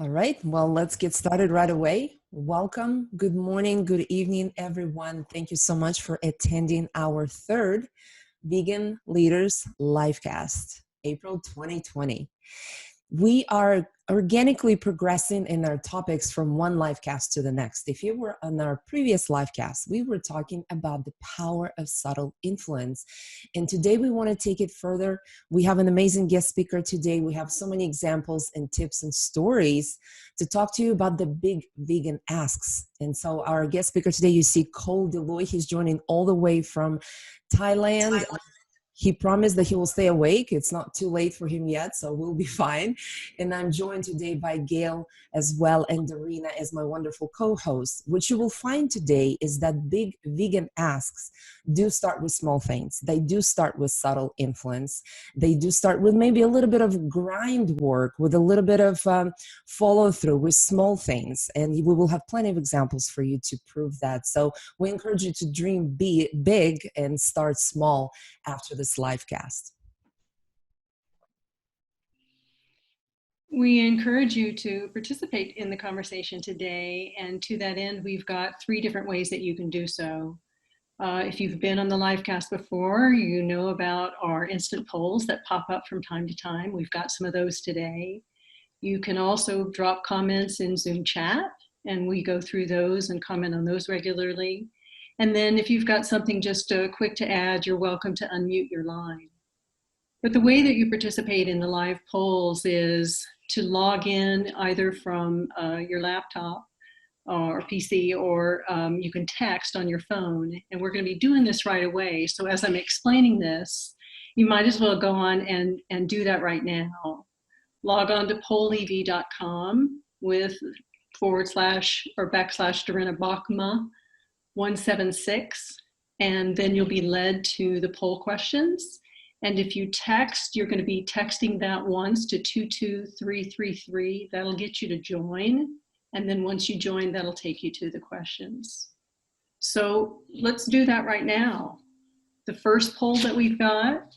All right, well, let's get started right away. Welcome. Good morning, good evening, everyone. Thank you so much for attending our third Vegan Leaders Livecast, April 2020. We are organically progressing in our topics from one livecast to the next. If you were on our previous livecast, we were talking about the power of subtle influence. And today we want to take it further. We have an amazing guest speaker today. We have so many examples and tips and stories to talk to you about the big vegan asks. And so our guest speaker today, you see Cole Deloy. He's joining all the way from Thailand. He promised that he will stay awake. It's not too late for him yet, so we'll be fine. And I'm joined today by Gail as well, and Darina as my wonderful co-host. What you will find today is that big vegan asks do start with small things. They do start with subtle influence. They do start with maybe a little bit of grind work, with a little bit of follow through with small things. And we will have plenty of examples for you to prove that. So we encourage you to dream big and start small after this live cast. We encourage you to participate in the conversation today, and to that end, we've got 3 different ways that you can do so. If you've been on the live cast before, you know about our instant polls that pop up from time to time. We've got some of those today. You can also drop comments in Zoom chat, and we go through those and comment on those regularly. And then if you've got something just quick to add, you're welcome to unmute your line. But the way that you participate in the live polls is to log in either from your laptop or PC, or you can text on your phone. And we're going to be doing this right away. So as I'm explaining this, you might as well go on and do that right now. Log on to pollev.com with / or / Darina Bachma 176, and then you'll be led to the poll questions. And if you text, you're going to be texting that once to 22333. That'll get you to join. And then once you join, that'll take you to the questions. So let's do that right now. The first poll that we've got,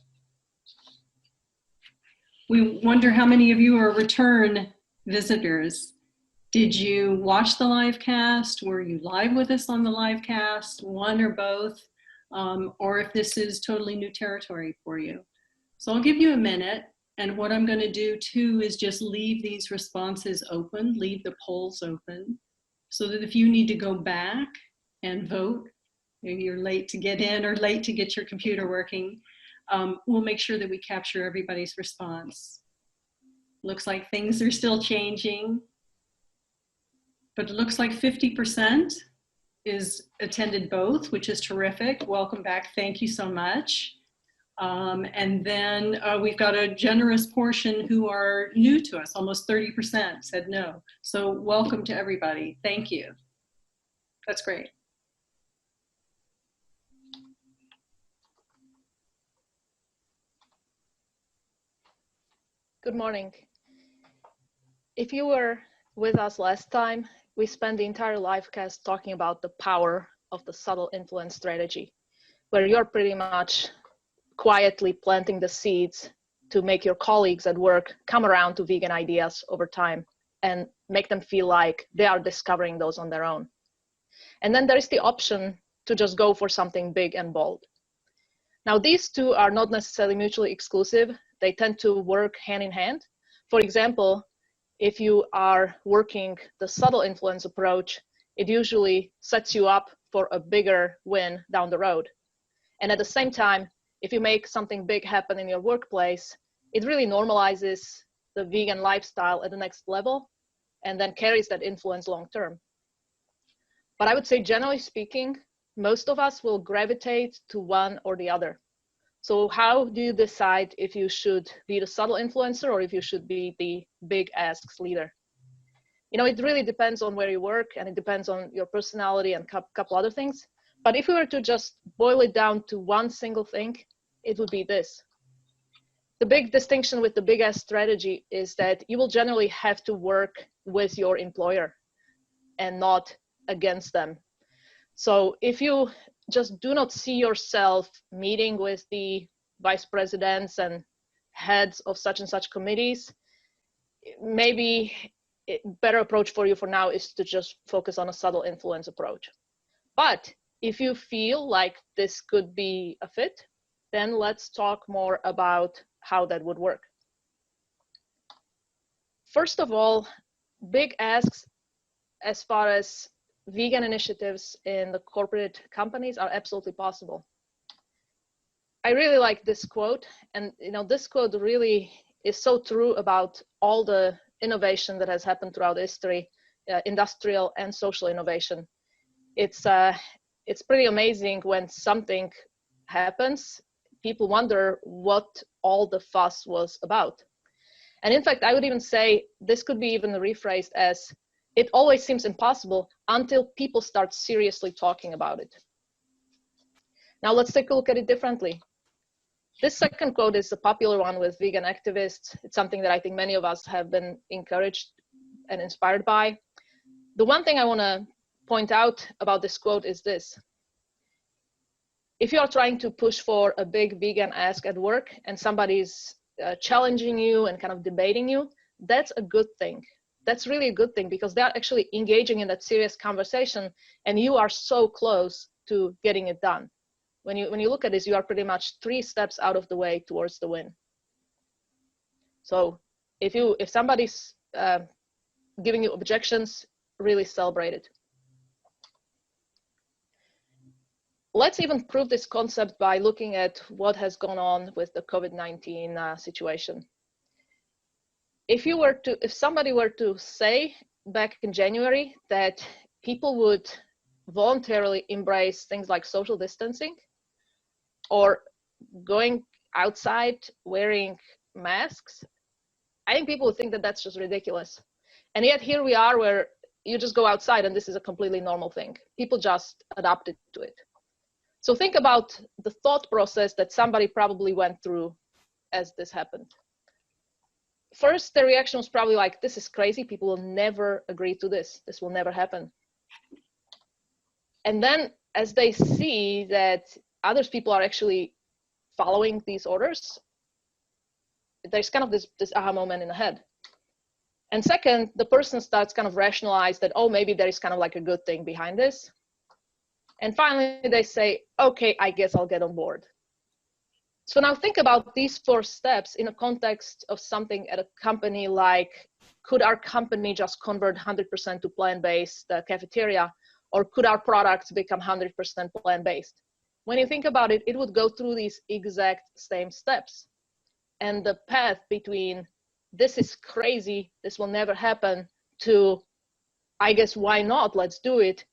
we wonder how many of you are return visitors. Did you watch the live cast? Were you live with us on the live cast? One or both? Or if this is totally new territory for you. So I'll give you a minute. And what I'm going to do too is just leave these responses open, leave the polls open, so that if you need to go back and vote, maybe you're late to get in or late to get your computer working, we'll make sure that we capture everybody's response. Looks like things are still changing, but it looks like 50% is attended both, which is terrific. Welcome back. Thank you so much. And then we've got a generous portion who are new to us. Almost 30% said no. So welcome to everybody. Thank you. That's great. Good morning. If you were with us last time, we spent the entire livecast talking about the power of the subtle influence strategy, where you're pretty much quietly planting the seeds to make your colleagues at work come around to vegan ideas over time and make them feel like they are discovering those on their own. And then there is the option to just go for something big and bold. Now, these two are not necessarily mutually exclusive. They tend to work hand in hand. For example, if you are working the subtle influence approach, it usually sets you up for a bigger win down the road. And at the same time, if you make something big happen in your workplace, it really normalizes the vegan lifestyle at the next level and then carries that influence long term. But I would say, generally speaking, most of us will gravitate to one or the other. So how do you decide if you should be the subtle influencer or if you should be the big asks leader? You know, it really depends on where you work, and it depends on your personality and a couple other things. But if we were to just boil it down to one single thing, it would be this. The big distinction with the big ask strategy is that you will generally have to work with your employer and not against them. So if you just do not see yourself meeting with the vice presidents and heads of such and such committees, maybe better approach for you for now is to just focus on a subtle influence approach. But if you feel like this could be a fit, then let's talk more about how that would work. First of all, big asks as far as vegan initiatives in the corporate companies are absolutely possible. I really like this quote, and this quote really is so true about all the innovation that has happened throughout history, industrial and social innovation. It's pretty amazing when something happens, people wonder what all the fuss was about. And in fact, I would even say this could be even rephrased as, it always seems impossible until people start seriously talking about it. Now let's take a look at it differently. This second quote is a popular one with vegan activists. It's something that I think many of us have been encouraged and inspired by. The one thing I want to point out about this quote is this. If you are trying to push for a big vegan ask at work and somebody's challenging you and kind of debating you, that's a good thing. That's really a good thing because they're actually engaging in that serious conversation and you are so close to getting it done. When you look at this, you are pretty much 3 steps out of the way towards the win. So if somebody's giving you objections, really celebrate it. Let's even prove this concept by looking at what has gone on with the COVID-19 situation. If somebody were to say back in January that people would voluntarily embrace things like social distancing or going outside wearing masks, I think people would think that that's just ridiculous. And yet here we are where you just go outside and this is a completely normal thing. People just adapted to it. So think about the thought process that somebody probably went through as this happened. First, the reaction was probably like, this is crazy. People will never agree to this. This will never happen. And then as they see that other people are actually following these orders, there's kind of this aha moment in the head. And second, the person starts kind of rationalize that, oh, maybe there is kind of like a good thing behind this. And finally, they say, okay, I guess I'll get on board. So now think about these 4 steps in a context of something at a company like, could our company just convert 100% to plant-based cafeteria, or could our products become 100% plant-based? When you think about it, it would go through these exact same steps. And the path between this is crazy, this will never happen, to I guess why not, let's do it,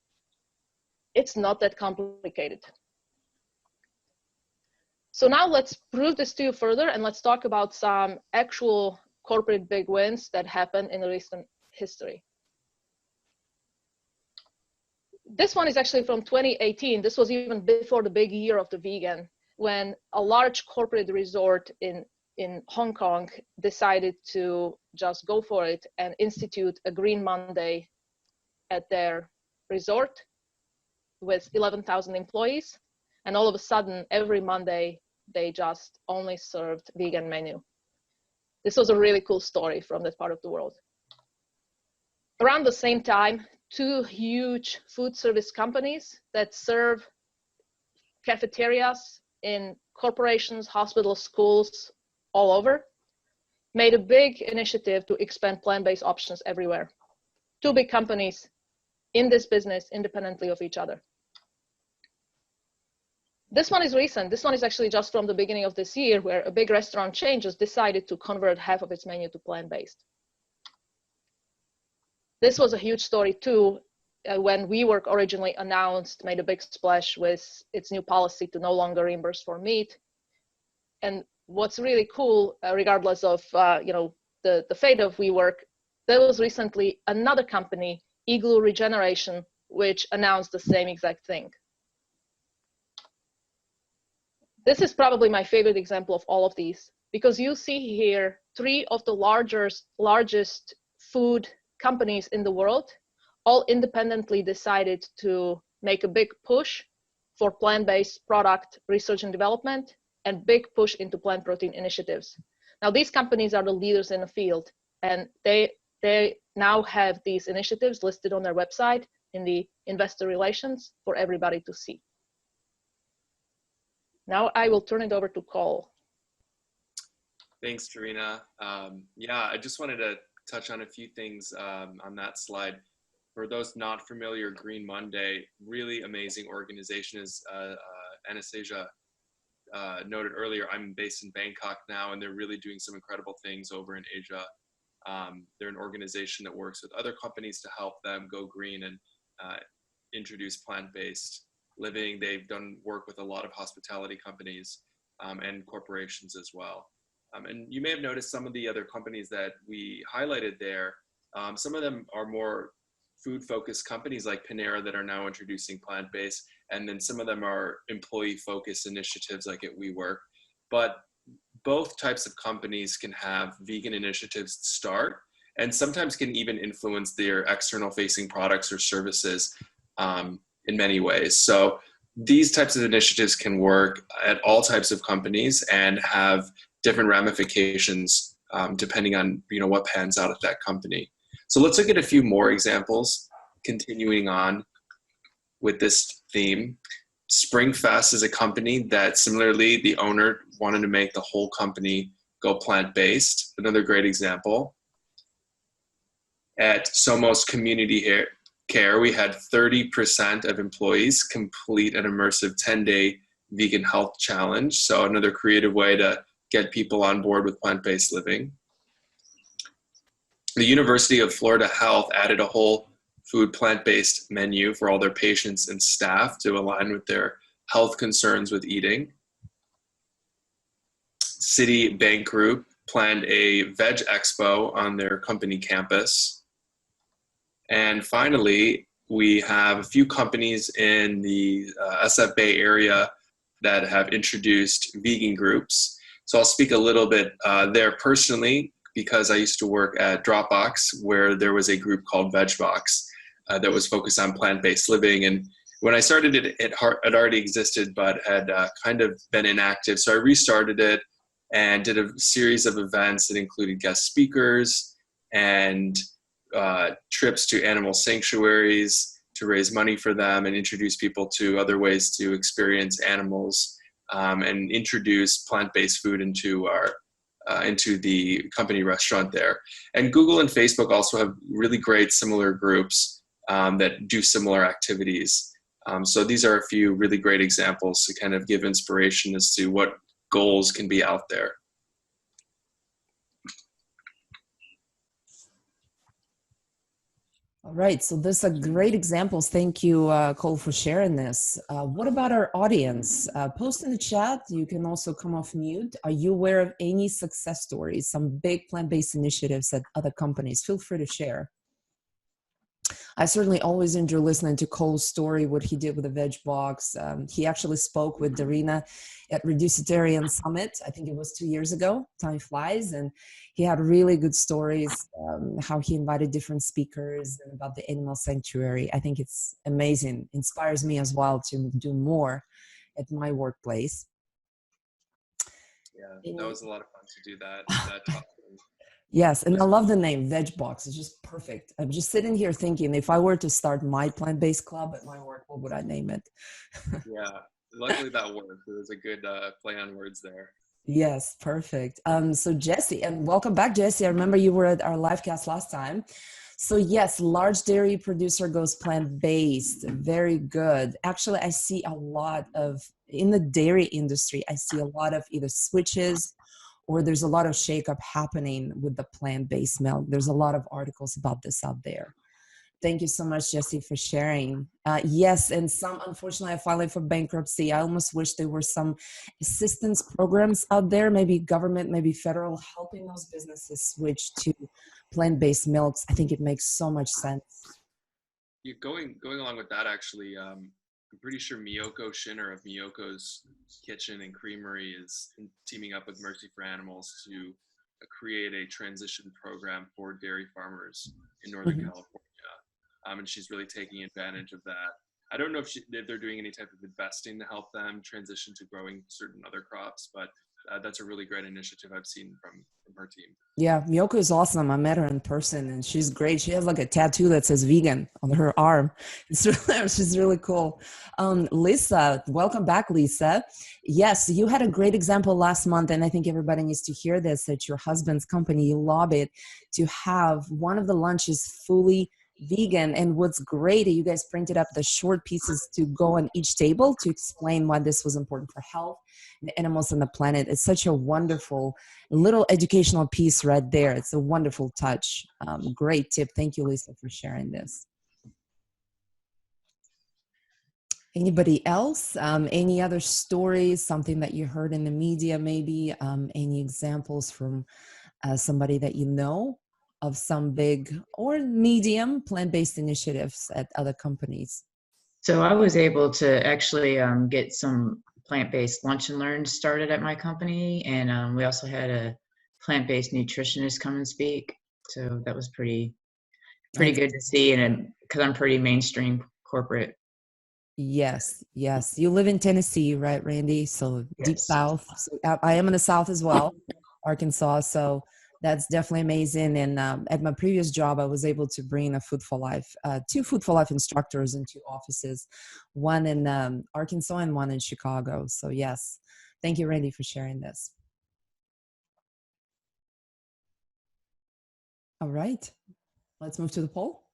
it's not that complicated. So now let's prove this to you further and let's talk about some actual corporate big wins that happened in recent history. This one is actually from 2018. This was even before the big year of the vegan, when a large corporate resort in Hong Kong decided to just go for it and institute a Green Monday at their resort with 11,000 employees. And all of a sudden, every Monday, they just only served vegan menu. This was a really cool story from that part of the world. Around the same time, 2 huge food service companies that serve cafeterias in corporations, hospitals, schools, all over, made a big initiative to expand plant-based options everywhere. 2 big companies in this business independently of each other. This one is recent. This one is actually just from the beginning of this year, where a big restaurant chain just decided to convert half of its menu to plant-based. This was a huge story too, when WeWork originally announced, made a big splash with its new policy to no longer reimburse for meat. And what's really cool, regardless of the fate of WeWork, there was recently another company, Igloo Regeneration, which announced the same exact thing. This is probably my favorite example of all of these, because you see here 3 of the largest food companies in the world all independently decided to make a big push for plant-based product research and development and big push into plant protein initiatives. Now, these companies are the leaders in the field, and they they now have these initiatives listed on their website in the investor relations for everybody to see. Now I will turn it over to Cole. Thanks, Darina. Yeah, I just wanted to touch on a few things on that slide. For those not familiar, Green Monday, really amazing organization. As Anastasia noted earlier, I'm based in Bangkok now, and they're really doing some incredible things over in Asia. They're an organization that works with other companies to help them go green and introduce plant-based living. They've done work with a lot of hospitality companies and corporations as well. And you may have noticed some of the other companies that we highlighted there. Some of them are more food-focused companies like Panera that are now introducing plant-based, and then some of them are employee-focused initiatives like at WeWork. But both types of companies can have vegan initiatives to start, and sometimes can even influence their external-facing products or services in many ways. So these types of initiatives can work at all types of companies and have different ramifications depending on what pans out at that company. So let's look at a few more examples, continuing on with this theme. SpringFest is a company that similarly the owner wanted to make the whole company go plant-based. Another great example. At Somos Community Care, we had 30% of employees complete an immersive 10-day vegan health challenge. So another creative way to get people on board with plant-based living. The University of Florida Health added a whole food plant-based menu for all their patients and staff to align with their health concerns with eating. Citibank Group planned a veg expo on their company campus. And finally, we have a few companies in the SF Bay area that have introduced vegan groups. So I'll speak a little bit there personally, because I used to work at Dropbox, where there was a group called VegBox that was focused on plant-based living. And when I started it, it already existed, but had kind of been inactive. So I restarted it and did a series of events that included guest speakers and trips to animal sanctuaries to raise money for them and introduce people to other ways to experience animals and introduce plant-based food into the company restaurant there. And Google and Facebook also have really great similar groups that do similar activities. So these are a few really great examples to kind of give inspiration as to what goals can be out there. All right, so those are great examples. Thank you, Cole, for sharing this. What about our audience? Post in the chat. You can also come off mute. Are you aware of any success stories, some big plant-based initiatives at other companies? Feel free to share. I certainly always enjoy listening to Cole's story, what he did with the Veg Box. He actually spoke with Darina at Reducitarian Summit. I think it was 2 years ago. Time flies. And he had really good stories, how he invited different speakers and about the animal sanctuary. I think it's amazing. Inspires me as well to do more at my workplace. Yeah, that was a lot of fun to do that talk. Yes, and I love the name, Veg Box. It's just perfect. I'm just sitting here thinking, if I were to start my plant-based club at my work, what would I name it? Yeah, luckily that worked. It was a good play on words there. Yes, perfect. So Jesse, and welcome back, Jesse. I remember you were at our live cast last time. So yes, large dairy producer goes plant-based. Very good. Actually, I see a lot of, in the dairy industry, I see a lot of either switches or there's a lot of shakeup happening with the plant-based milk. There's a lot of articles about this out there. Thank you so much, Jesse, for sharing. Yes, and some, unfortunately, are filing for bankruptcy. I almost wish there were some assistance programs out there, maybe government, maybe federal, helping those businesses switch to plant-based milks. I think it makes so much sense. Yeah, going along with that, actually, I'm pretty sure Miyoko Shinner of Miyoko's Kitchen and Creamery is teaming up with Mercy for Animals to create a transition program for dairy farmers in Northern California. And she's really taking advantage of that. I don't know if they're doing any type of investing to help them transition to growing certain other crops, but that's a really great initiative I've seen from her team. Yeah, Miyoko is awesome. I met her in person and she's great. She has like a tattoo that says vegan on her arm. It's really, she's really cool. Lisa, welcome back, Lisa. Yes, you had a great example last month, and I think everybody needs to hear this, that your husband's company, you lobbied to have one of the lunches fully vegan. And what's great, you guys printed up the short pieces to go on each table to explain why this was important for health, the animals, and the planet. It's such a wonderful little educational piece right there. It's a wonderful touch. Great tip. Thank you, Lisa, for sharing this. Anybody else? Any other stories, something that you heard in the media, maybe? Any examples from somebody that you know of some big or medium plant-based initiatives at other companies? So I was able to actually get some plant-based lunch and learn started at my company, and we also had a plant-based nutritionist come and speak. So that was pretty good to see, and because I'm pretty mainstream corporate. Yes, yes. You live in Tennessee, right, Randy? So deep Yes. South. So I am in the South as well, Arkansas. So that's definitely amazing. And at my previous job, I was able to bring a Food for Life, 2 Food for Life instructors into offices, one in Arkansas and one in Chicago. So yes, thank you, Randy, for sharing this. All right, let's move to the poll.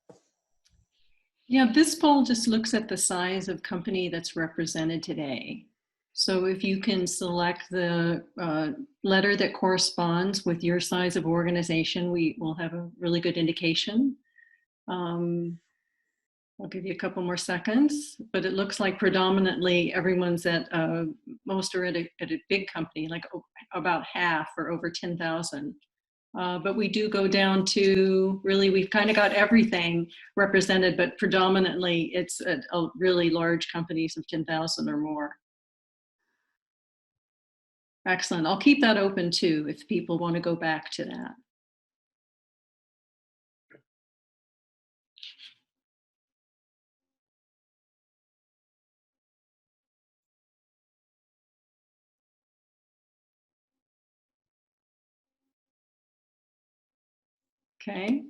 Yeah, this poll just looks at the size of company that's represented today. So if you can select the letter that corresponds with your size of organization, we will have a really good indication. I'll give you a couple more seconds, but it looks like predominantly everyone's at, most are at a big company, like about half or over 10,000. But we do go down to really, we've kind of got everything represented, but predominantly it's at really large companies of 10,000 or more. Excellent. I'll keep that open too if people want to go back to that. Okay.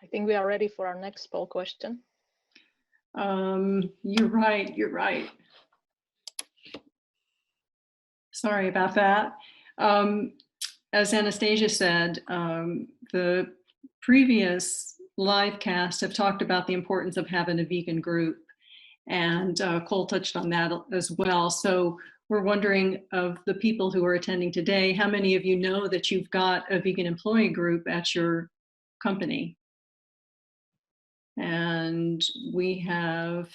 I think we are ready for our next poll question. You're right. You're right. Sorry about that. As Anastasia said, the previous live cast have talked about the importance of having a vegan group, and Cole touched on that as well. So we're wondering, of the people who are attending today, how many of you know that you've got a vegan employee group at your company? And we have,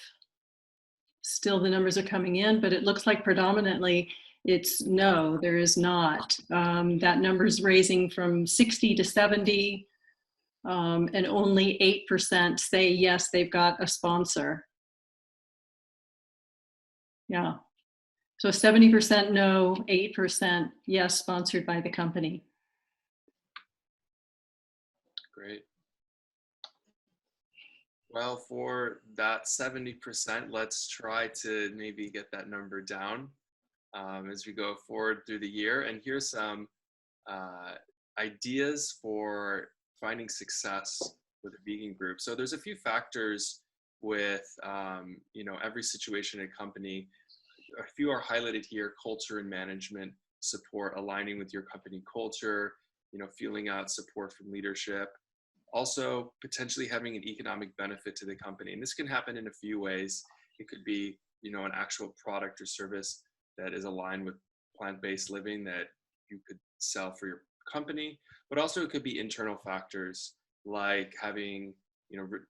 still the numbers are coming in, but it looks like predominantly it's no, there is not. That number is raising from 60 to 70, and only 8% say yes, they've got a sponsor. Yeah. So 70% no, 8% yes, sponsored by the company. Great. Well, for that 70%, let's try to maybe get that number down as we go forward through the year. And here's some ideas for finding success with a vegan group. So there's a few factors with every situation in a company. A few are highlighted here: culture and management support, aligning with your company culture, feeling out support from leadership. Also, potentially having an economic benefit to the company. And this can happen in a few ways. It could be, an actual product or service that is aligned with plant-based living that you could sell for your company, but also it could be internal factors like having,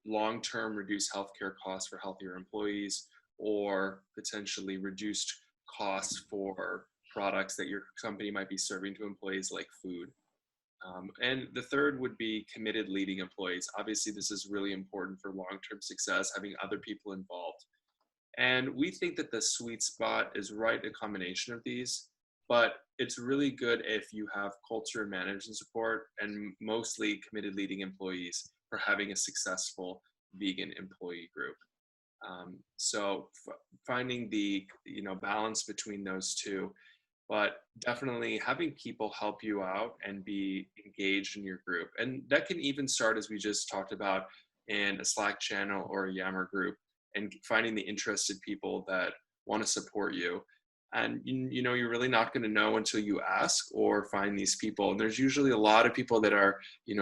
long-term reduced healthcare costs for healthier employees, or potentially reduced costs for products that your company might be serving to employees, like food. And the third would be committed leading employees. Obviously, this is really important for long-term success, having other people involved. And we think that the sweet spot is right, a combination of these, but it's really good if you have culture and management support, and mostly committed leading employees, for having a successful vegan employee group. So finding the balance between those two, but definitely having people help you out and be engaged in your group. And that can even start, as we just talked about, in a Slack channel or a Yammer group, and finding the interested people that want to support you. And you're really not going to know until you ask or find these people. And there's usually a lot of people that are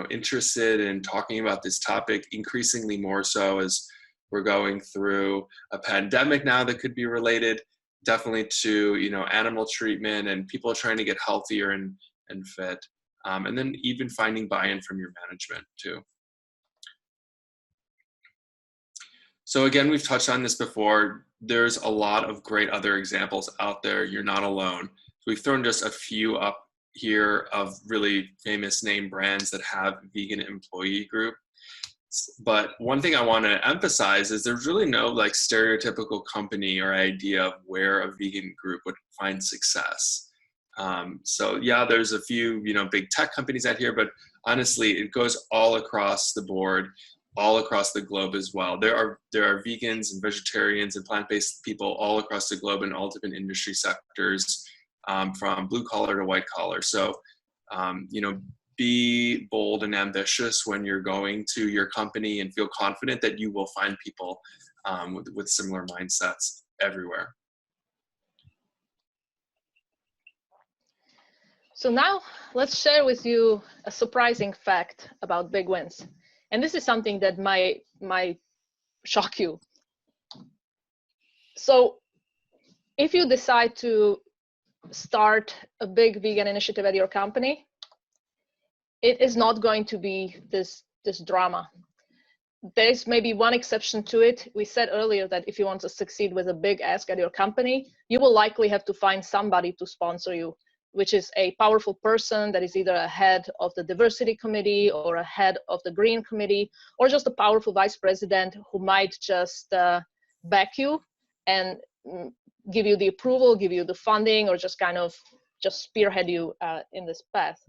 interested in talking about this topic, increasingly more so as we're going through a pandemic now that could be related definitely to animal treatment, and people are trying to get healthier and fit, and then even finding buy-in from your management too. So again, we've touched on this before. There's a lot of great other examples out there. You're not alone. We've thrown just a few up here of really famous name brands that have vegan employee group. But one thing I want to emphasize is there's really no like stereotypical company or idea of where a vegan group would find success. So yeah, there's a few big tech companies out here, but honestly, it goes all across the board, all across the globe as well. There are vegans and vegetarians and plant-based people all across the globe in all different industry sectors, from blue collar to white collar. So be bold and ambitious when you're going to your company, and feel confident that you will find people with similar mindsets everywhere. So now let's share with you a surprising fact about big wins. And this is something that might shock you. So if you decide to start a big vegan initiative at your company, it is not going to be this drama. There's maybe one exception to it. We said earlier that if you want to succeed with a big ask at your company, you will likely have to find somebody to sponsor you, which is a powerful person that is either a head of the diversity committee or a head of the green committee, or just a powerful vice president who might just back you and give you the approval, give you the funding, or just kind of spearhead you in this path.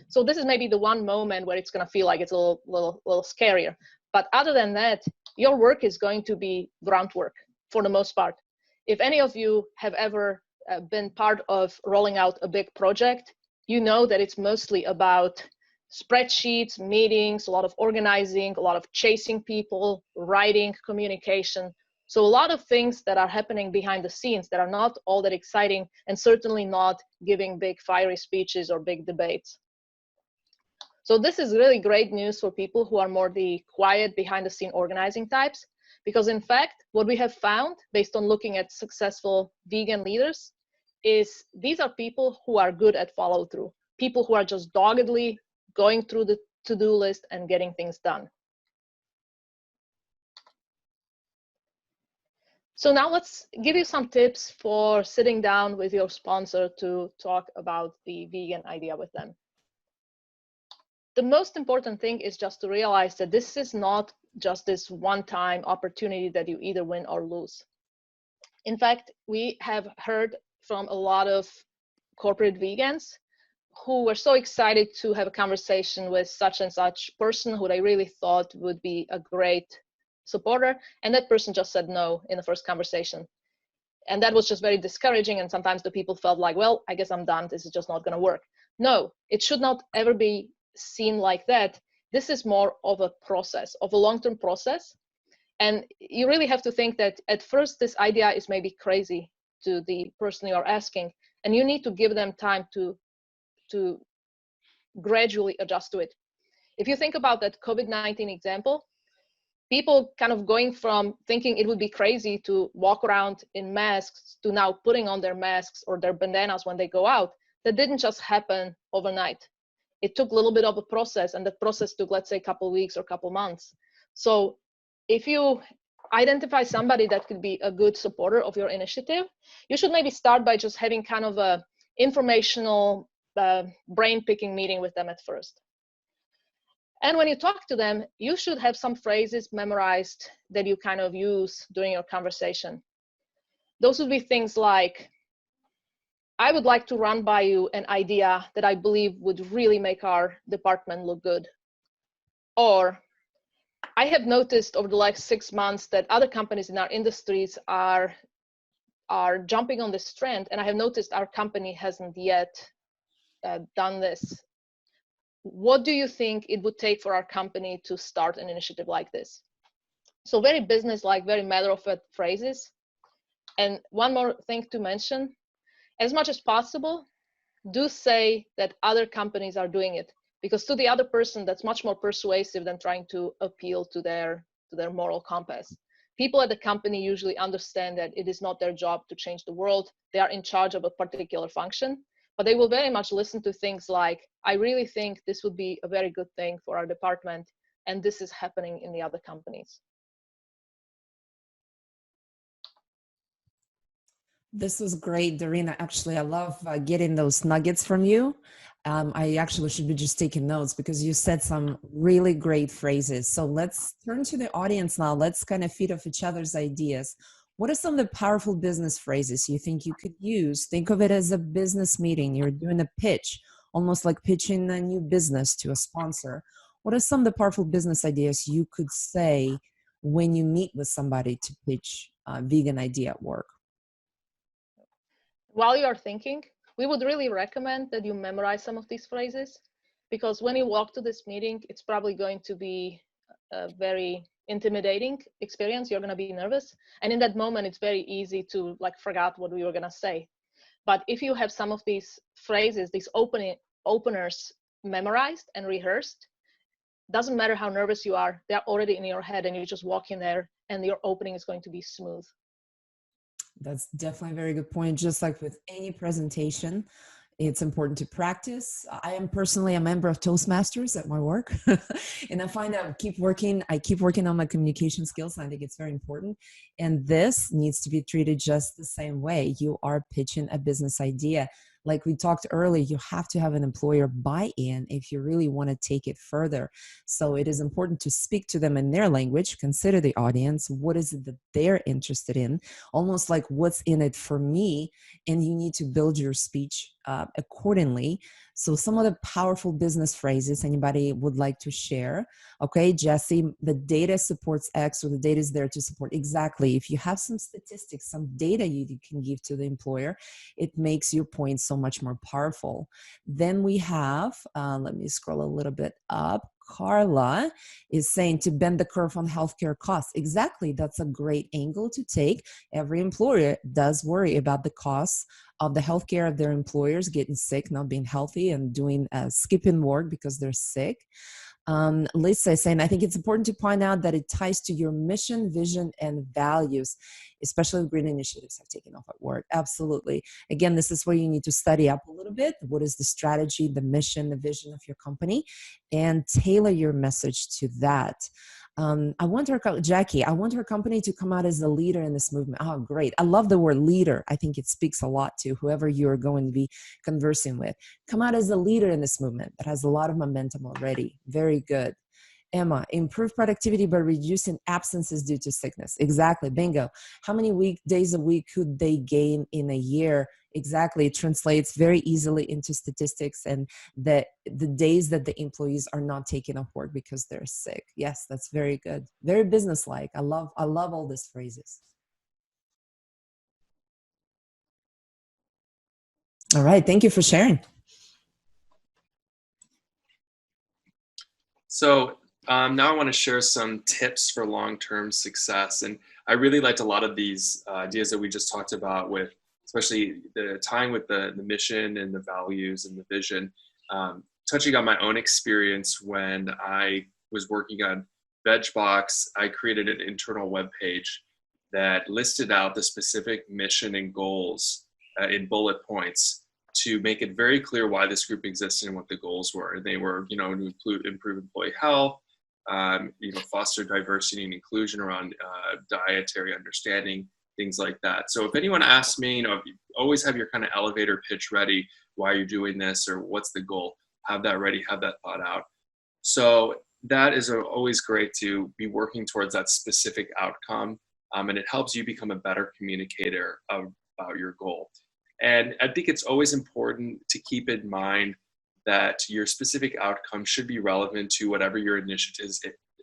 So this is maybe the one moment where it's going to feel like it's a little scarier. But other than that, your work is going to be groundwork for the most part. If any of you have ever been part of rolling out a big project, you know that it's mostly about spreadsheets, meetings, a lot of organizing, a lot of chasing people, writing, communication. So a lot of things that are happening behind the scenes that are not all that exciting, and certainly not giving big fiery speeches or big debates. So this is really great news for people who are more the quiet behind the scene organizing types, because in fact, what we have found based on looking at successful vegan leaders is these are people who are good at follow through, people who are just doggedly going through the to-do list and getting things done. So now let's give you some tips for sitting down with your sponsor to talk about the vegan idea with them. The most important thing is just to realize that this is not just this one-time opportunity that you either win or lose. In fact, we have heard from a lot of corporate vegans who were so excited to have a conversation with such and such person who they really thought would be a great supporter, and that person just said no in the first conversation. And that was just very discouraging, and sometimes the people felt like, well, I guess I'm done, this is just not going to work. No, it should not ever be seen like that. This is more of a process, of a long-term process. And you really have to think that at first this idea is maybe crazy to the person you are asking, and you need to give them time to gradually adjust to it. If you think about that COVID-19 example, people kind of going from thinking it would be crazy to walk around in masks to now putting on their masks or their bandanas when they go out, that didn't just happen overnight. It took a little bit of a process, and that process took, let's say, a couple of weeks or a couple of months. So if you identify somebody that could be a good supporter of your initiative, you should maybe start by just having kind of a informational brain picking meeting with them at first. And when you talk to them, you should have some phrases memorized that you kind of use during your conversation. Those would be things like, I would like to run by you an idea that I believe would really make our department look good. Or, I have noticed over the last 6 months that other companies in our industries are jumping on this trend, and I have noticed our company hasn't yet done this. What do you think it would take for our company to start an initiative like this? So very business-like, very matter-of-fact phrases. And one more thing to mention, as much as possible, do say that other companies are doing it, because to the other person, that's much more persuasive than trying to appeal to their moral compass. People at the company usually understand that it is not their job to change the world. They are in charge of a particular function, but they will very much listen to things like, I really think this would be a very good thing for our department, and this is happening in the other companies. This was great, Darina. Actually, I love getting those nuggets from you. I actually should be just taking notes because you said some really great phrases. So let's turn to the audience now. Let's kind of feed off each other's ideas. What are some of the powerful business phrases you think you could use? Think of it as a business meeting. You're doing a pitch, almost like pitching a new business to a sponsor. What are some of the powerful business ideas you could say when you meet with somebody to pitch a vegan idea at work? While you are thinking, we would really recommend that you memorize some of these phrases, because when you walk to this meeting, it's probably going to be a very intimidating experience. You're going to be nervous. And in that moment, it's very easy to forget what we were going to say. But if you have some of these phrases, these openers memorized and rehearsed, doesn't matter how nervous you are, they're already in your head, and you just walk in there and your opening is going to be smooth. That's definitely a very good point. Just like with any presentation, it's important to practice. I am personally a member of Toastmasters at my work. And I find that I keep working on my communication skills. And I think it's very important. And this needs to be treated just the same way. You are pitching a business idea. Like we talked earlier, you have to have an employer buy-in if you really want to take it further. So it is important to speak to them in their language, consider the audience, what is it that they're interested in, almost like what's in it for me, and you need to build your speech accordingly. So some of the powerful business phrases anybody would like to share. Okay, Jesse, the data supports X, or the data is there to support. Exactly. If you have some statistics, some data you can give to the employer, it makes your point so much more powerful. Then we have, let me scroll a little bit up. Carla is saying to bend the curve on healthcare costs. Exactly. That's a great angle to take. Every employer does worry about the costs of the healthcare of their employers getting sick, not being healthy, and doing skipping work because they're sick. Lisa is saying, I think it's important to point out that it ties to your mission, vision, and values, especially green initiatives have taken off at work. Absolutely. Again, this is where you need to study up a little bit. What is the strategy, the mission, the vision of your company, and tailor your message to that. I want Jackie, I want her company to come out as a leader in this movement. Oh, great. I love the word leader. I think it speaks a lot to whoever you're going to be conversing with. Come out as a leader in this movement that has a lot of momentum already. Very good. Emma, improve productivity by reducing absences due to sickness. Exactly. Bingo. How many days a week could they gain in a year? Exactly. It translates very easily into statistics and the days that the employees are not taking off work because they're sick. Yes, that's very good. Very businesslike. I love all these phrases. All right. Thank you for sharing. So now I want to share some tips for long-term success. And I really liked a lot of these ideas that we just talked about, with especially the tying with the mission and the values and the vision. Touching on my own experience, when I was working on VegBox, I created an internal web page that listed out the specific mission and goals in bullet points to make it very clear why this group existed and what the goals were. They were, to improve employee health, foster diversity and inclusion around dietary understanding, things like that. So if anyone asks me, always have your kind of elevator pitch ready. Why you're doing this, or what's the goal? Have that ready, have that thought out. So that is always great to be working towards that specific outcome. And it helps you become a better communicator about your goal. And I think it's always important to keep in mind that your specific outcome should be relevant to whatever your initiative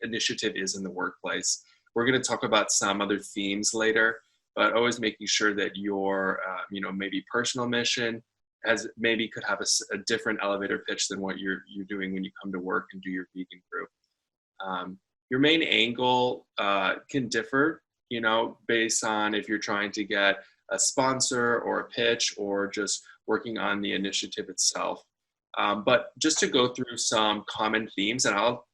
initiative is in the workplace. We're going to talk about some other themes later, but always making sure that your, maybe personal mission maybe could have a different elevator pitch than what you're doing when you come to work and do your vegan group. Your main angle can differ, based on if you're trying to get a sponsor or a pitch or just working on the initiative itself. But just to go through some common themes, and I'll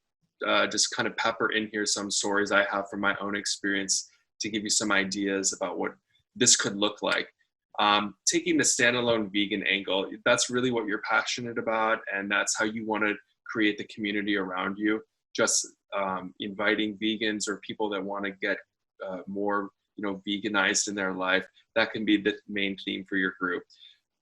just kind of pepper in here some stories I have from my own experience to give you some ideas about what this could look like. Taking the standalone vegan angle, that's really what you're passionate about, and that's how you want to create the community around you. Just inviting vegans or people that want to get more, veganized in their life. That can be the main theme for your group.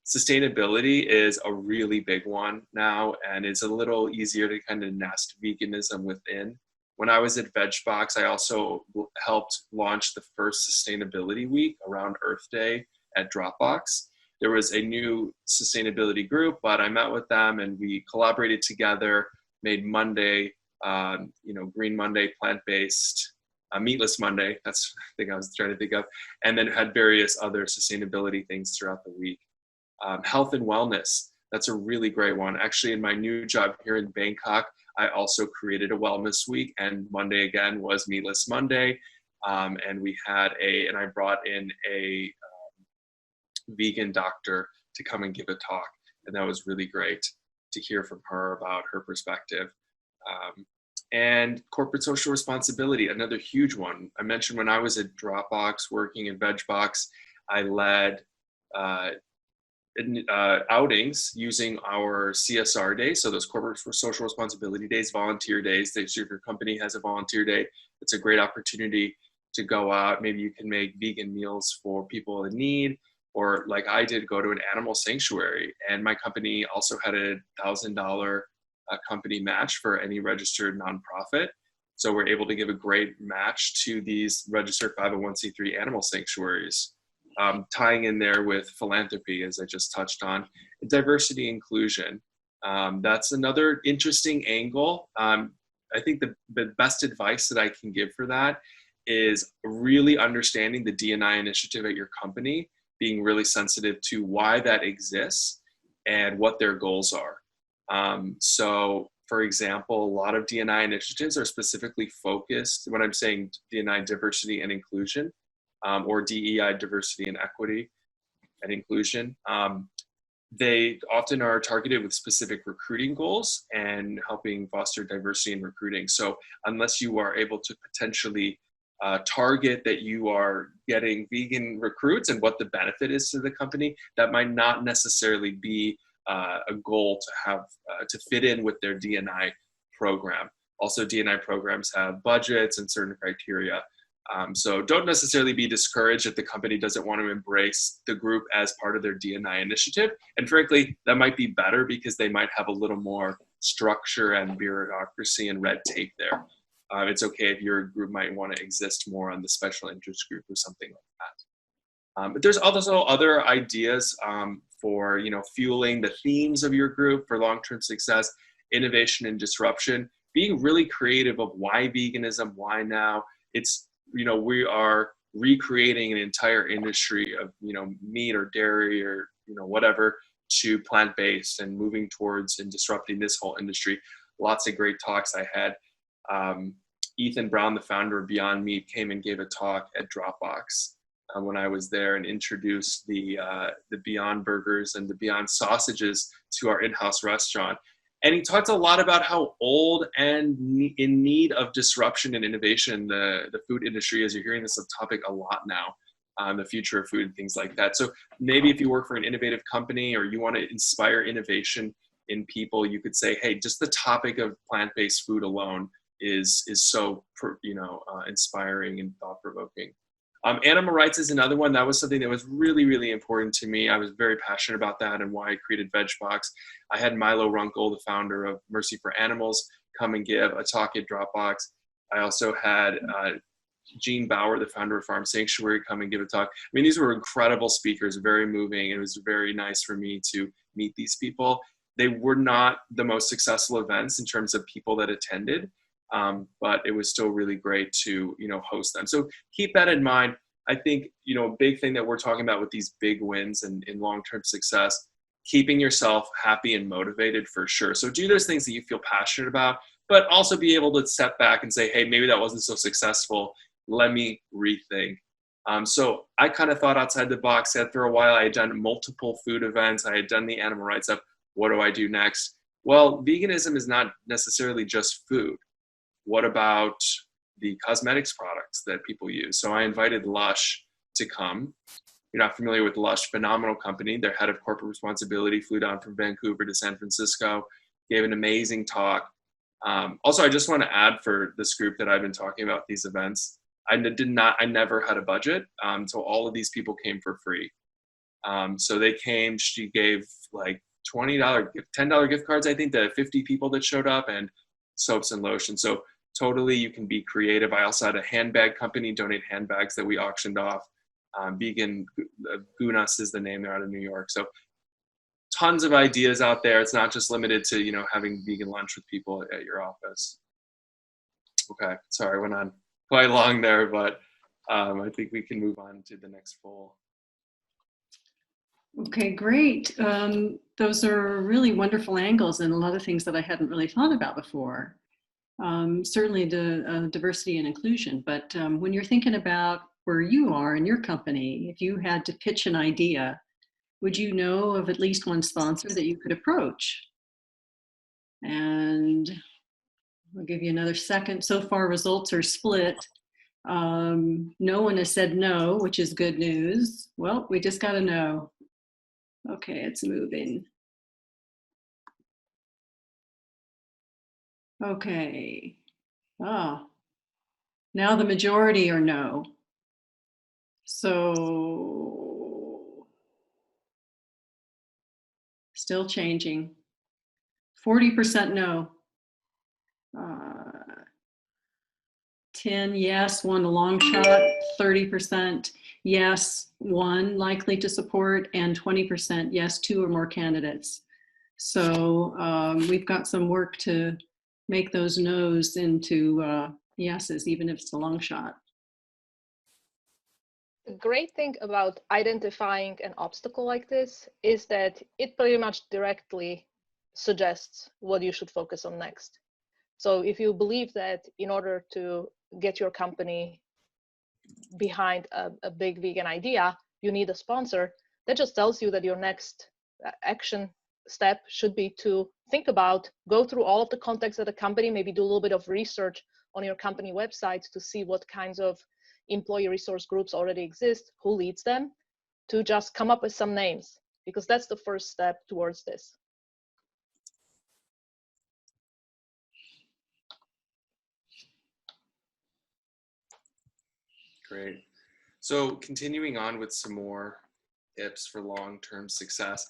Sustainability is a really big one now, and it's a little easier to kind of nest veganism within. When I was at VegBox, I also helped launch the first sustainability week around Earth Day at Dropbox. There was a new sustainability group, but I met with them and we collaborated together, made Monday, Green Monday, plant-based, Meatless Monday, that's the thing I was trying to think of, and then had various other sustainability things throughout the week. Health and wellness, that's a really great one. Actually, in my new job here in Bangkok, I also created a wellness week, and Monday again was Meatless Monday. And I brought in a vegan doctor to come and give a talk. And that was really great to hear from her about her perspective. And corporate social responsibility, another huge one. I mentioned when I was at Dropbox working in VegBox, I led outings using our CSR days. So those corporate social responsibility days, volunteer days. If your company has a volunteer day, it's a great opportunity to go out. Maybe you can make vegan meals for people in need, or like I did, go to an animal sanctuary. And my company also had $1,000 company match for any registered nonprofit. So we're able to give a great match to these registered 501c3 animal sanctuaries. Tying in there with philanthropy, as I just touched on, diversity inclusion. That's another interesting angle. I think the best advice that I can give for that is really understanding the D&I initiative at your company, being really sensitive to why that exists and what their goals are. So, for example, a lot of D&I initiatives are specifically focused, when I'm saying D&I diversity and inclusion, or DEI, diversity and equity and inclusion. They often are targeted with specific recruiting goals and helping foster diversity in recruiting. So unless you are able to potentially target that you are getting vegan recruits and what the benefit is to the company, that might not necessarily be a goal to have to fit in with their D&I program. Also, D&I programs have budgets and certain criteria. So don't necessarily be discouraged if the company doesn't want to embrace the group as part of their D&I initiative. And frankly, that might be better because they might have a little more structure and bureaucracy and red tape there. It's okay if your group might want to exist more on the special interest group or something like that. But there's also other ideas for fueling the themes of your group for long-term success, innovation and disruption, being really creative of why veganism, why now. It's we are recreating an entire industry of, meat or dairy or, whatever, to plant-based and moving towards and disrupting this whole industry. Lots of great talks I had. Ethan Brown, the founder of Beyond Meat, came and gave a talk at Dropbox when I was there and introduced the Beyond Burgers and the Beyond Sausages to our in-house restaurant. And he talked a lot about how old and in need of disruption and innovation the food industry is. You're hearing this topic a lot now, the future of food and things like that. So maybe if you work for an innovative company or you want to inspire innovation in people, you could say, hey, just the topic of plant-based food alone is so inspiring and thought-provoking. Animal rights is another one. That was something that was really, really important to me. I was very passionate about that and why I created VegBox. I had Milo Runkle, the founder of Mercy for Animals, come and give a talk at Dropbox. I also had Gene Bauer, the founder of Farm Sanctuary, come and give a talk. I mean, these were incredible speakers, very moving. It was very nice for me to meet these people. They were not the most successful events in terms of people that attended, but it was still really great to, host them. So keep that in mind. I think, a big thing that we're talking about with these big wins and in long-term success, keeping yourself happy and motivated for sure. So do those things that you feel passionate about, but also be able to step back and say, hey, maybe that wasn't so successful. Let me rethink. So I kind of thought outside the box. After a while, I had done multiple food events. I had done the animal rights stuff. What do I do next? Well, veganism is not necessarily just food. What about the cosmetics products that people use? So I invited Lush to come. You're not familiar with Lush, phenomenal company. Their head of corporate responsibility flew down from Vancouver to San Francisco, gave an amazing talk. Also, I just want to add for this group that I've been talking about these events, I never had a budget. So all of these people came for free. So they came, she gave like $20, $10 gift cards, I think, to 50 people that showed up, and soaps and lotion. So totally, you can be creative. I also had a handbag company donate handbags that we auctioned off. Vegan Gunas is the name. They're out of New York. So tons of ideas out there. It's not just limited to, having vegan lunch with people at your office. Okay, sorry, I went on quite long there, but I think we can move on to the next poll. Okay, great. Those are really wonderful angles and a lot of things that I hadn't really thought about before. Certainly the diversity and inclusion, but when you're thinking about where you are in your company, if you had to pitch an idea, would you know of at least one sponsor that you could approach? And I'll give you another second. So far, results are split. No one has said no, which is good news. Well, we just got to know. Okay, it's moving. Okay. Ah, now the majority are no. So still changing. 40% no. 10 yes, 1 a long shot, 30% yes, 1 likely to support, and 20% yes, 2 or more candidates. So we've got some work to make those no's into yeses, even if it's a long shot. The great thing about identifying an obstacle like this is that it pretty much directly suggests what you should focus on next. So if you believe that in order to get your company behind a big vegan idea, you need a sponsor, that just tells you that your next action step should be to think about, go through all of the contacts at the company, maybe do a little bit of research on your company website to see what kinds of employee resource groups already exist, who leads them, to just come up with some names, because that's the first step towards this. Great. So continuing on with some more tips for long-term success.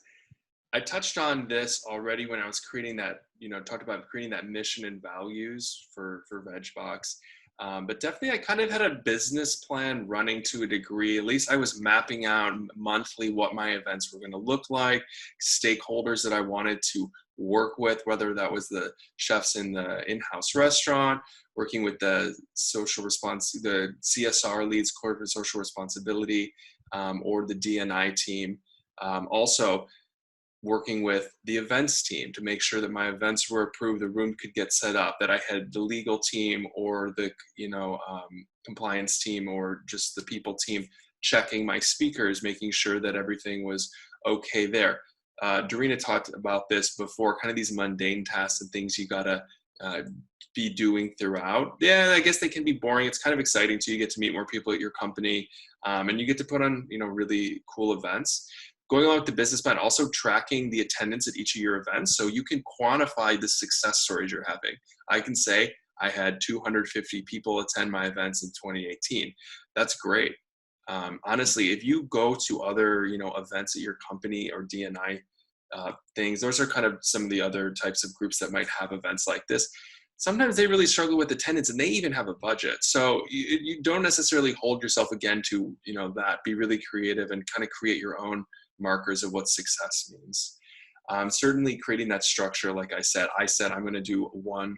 I touched on this already when I was creating that, talked about creating that mission and values for VegBox. But definitely I kind of had a business plan running to a degree. At least I was mapping out monthly what my events were going to look like, stakeholders that I wanted to work with, whether that was the chefs in the in-house restaurant, working with the the CSR leads, corporate social responsibility, or the D&I team. Also working with the events team to make sure that my events were approved, the room could get set up, that I had the legal team or the compliance team or just the people team checking my speakers, making sure that everything was okay there. Dorina talked about this before, kind of these mundane tasks and things you gotta be doing throughout. Yeah, I guess they can be boring. It's kind of exciting too. You get to meet more people at your company, and you get to put on really cool events. Going along with the business plan, also tracking the attendance at each of your events, so you can quantify the success stories you're having. I can say I had 250 people attend my events in 2018. That's great. Honestly, if you go to other events at your company or D&I things, those are kind of some of the other types of groups that might have events like this. Sometimes they really struggle with attendance, and they even have a budget. So you don't necessarily hold yourself again to that. Be really creative and kind of create your own markers of what success means. Certainly creating that structure, like I said I'm going to do one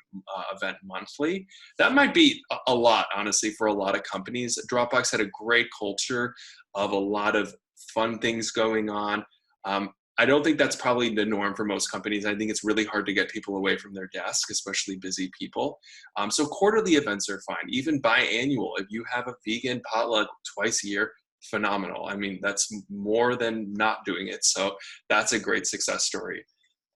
event monthly. That might be a lot, honestly, for a lot of companies. Dropbox had a great culture of a lot of fun things going on. I don't think that's probably the norm for most companies. I think it's really hard to get people away from their desk, especially busy people. So quarterly events are fine. Even biannual, if you have a vegan potluck twice a year, phenomenal. I mean, that's more than not doing it. So that's a great success story.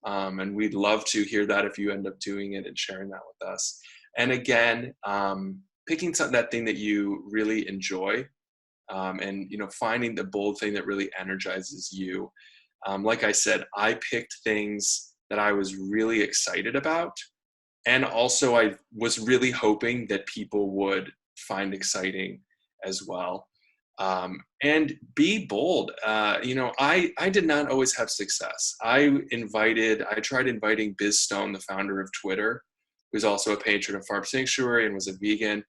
And we'd love to hear that if you end up doing it and sharing that with us. And again, picking that thing that you really enjoy, and finding the bold thing that really energizes you. Like I said, I picked things that I was really excited about, and also I was really hoping that people would find exciting as well. And be bold. I did not always have success. I tried inviting Biz Stone, the founder of Twitter, who's also a patron of Farm Sanctuary and was a vegan.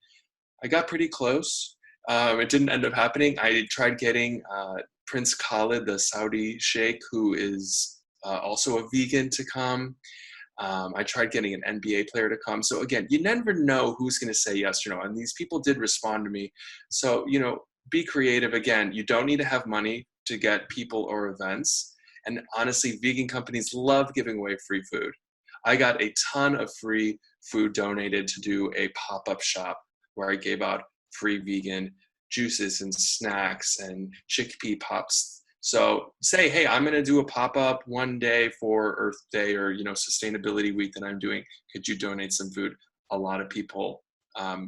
I got pretty close. It didn't end up happening. I tried getting Prince Khalid, the Saudi sheikh, who is also a vegan, to come. I tried getting an NBA player to come. So again, you never know who's going to say yes or no. And these people did respond to me. So, be creative. Again, you don't need to have money to get people or events. And honestly, vegan companies love giving away free food. I got a ton of free food donated to do a pop-up shop where I gave out free vegan juices and snacks and chickpea pops. So say, hey, I'm going to do a pop-up one day for Earth Day or, Sustainability Week that I'm doing. Could you donate some food? A lot of people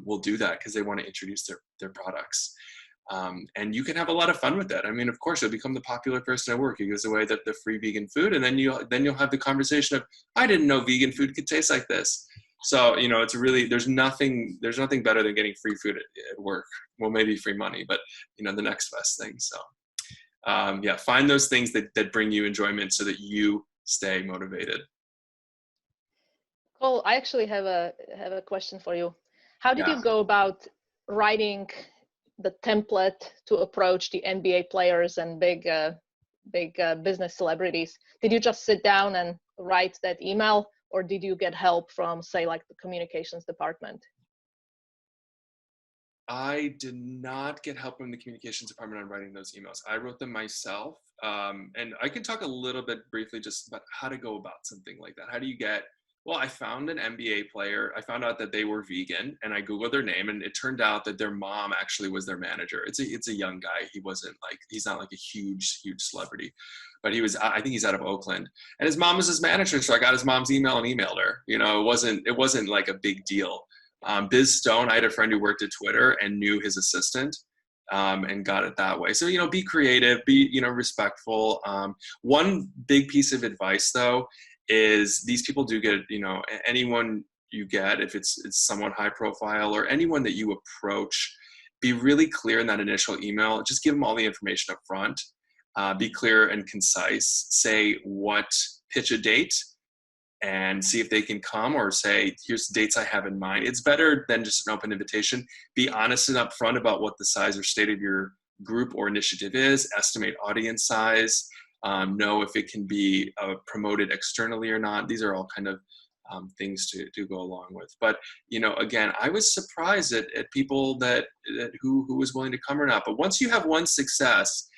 will do that because they want to introduce their products. And you can have a lot of fun with that. I mean, of course, you'll become the popular person at work. He gives away the free vegan food, and then you'll have the conversation of, I didn't know vegan food could taste like this. So, it's really, there's nothing better than getting free food at work. Well, maybe free money, but the next best thing. So, find those things that bring you enjoyment so that you stay motivated. Cole, I actually have a question for you. How did you go about writing the template to approach the NBA players and big business celebrities? Did you just sit down and write that email, or did you get help from, say, like the communications department? I did not get help from the communications department on writing those emails. I wrote them myself. And I can talk a little bit briefly just about how to go about something like that. How do you get, well, I found an NBA player. I found out that they were vegan, and I Googled their name, and it turned out that their mom actually was their manager. It's a young guy. He's not like a huge celebrity, but I think he's out of Oakland, and his mom was his manager. So I got his mom's email and emailed her. It wasn't like a big deal. Biz Stone, I had a friend who worked at Twitter and knew his assistant, and got it that way. So, be creative, be, respectful. One big piece of advice though, is these people do get, anyone you get, if it's someone high profile or anyone that you approach, be really clear in that initial email. Just give them all the information up front. Be clear and concise. Say pitch a date and see if they can come, or say, here's the dates I have in mind. It's better than just an open invitation. Be honest and upfront about what the size or state of your group or initiative is. Estimate audience size. Know if it can be promoted externally or not. These are all kind of things to go along with. But, again, I was surprised at people who was willing to come or not. But once you have one success,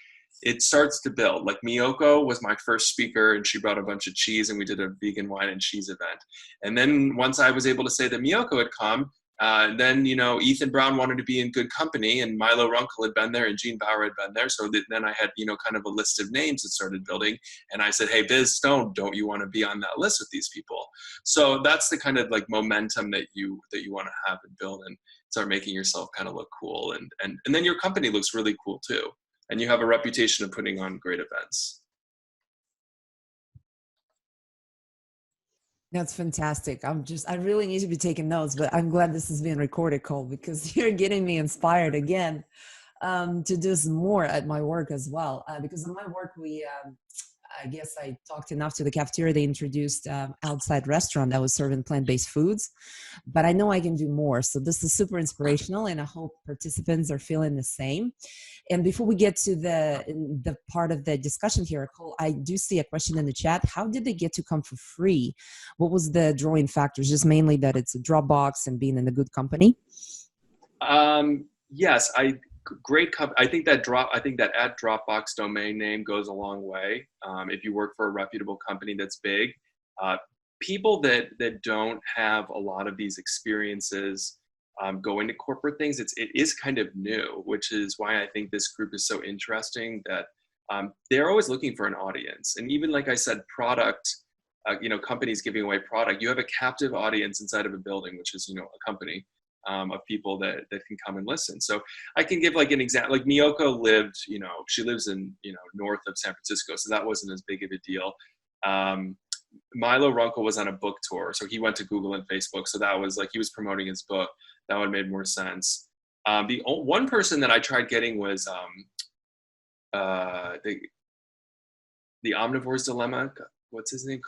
it starts to build. Like Miyoko was my first speaker, and she brought a bunch of cheese, and we did a vegan wine and cheese event. And then once I was able to say that Miyoko had come, then, Ethan Brown wanted to be in good company, and Milo Runkle had been there, and Gene Bauer had been there. So then I had, kind of a list of names that started building. And I said, hey, Biz Stone, don't you want to be on that list with these people? So that's the kind of like momentum that you want to have and build, and start making yourself kind of look cool. And then your company looks really cool too. And you have a reputation of putting on great events. That's fantastic. I really need to be taking notes, but I'm glad this is being recorded, Cole, because you're getting me inspired again to do some more at my work as well. Because in my work, I guess I talked enough to the cafeteria. They introduced outside restaurant that was serving plant-based foods, but I know I can do more. So this is super inspirational, and I hope participants are feeling the same. And before we get to the part of the discussion here, Cole, I do see a question in the chat. How did they get to come for free? What was the drawing factors? Just mainly that it's a Dropbox and being in a good company? Yes, I think that at Dropbox domain name goes a long way. If you work for a reputable company that's big, people that don't have a lot of these experiences going to corporate things, it is kind of new, which is why I think this group is so interesting. That they're always looking for an audience, and even like I said, product. Companies giving away product. You have a captive audience inside of a building, which is a company. Of people that can come and listen. So I can give like an example, like Miyoko lived, she lives in, north of San Francisco. So that wasn't as big of a deal. Milo Runkle was on a book tour. So he went to Google and Facebook. So that was like, he was promoting his book. That would have made more sense. The one person that I tried getting was the Omnivore's Dilemma. What's his name?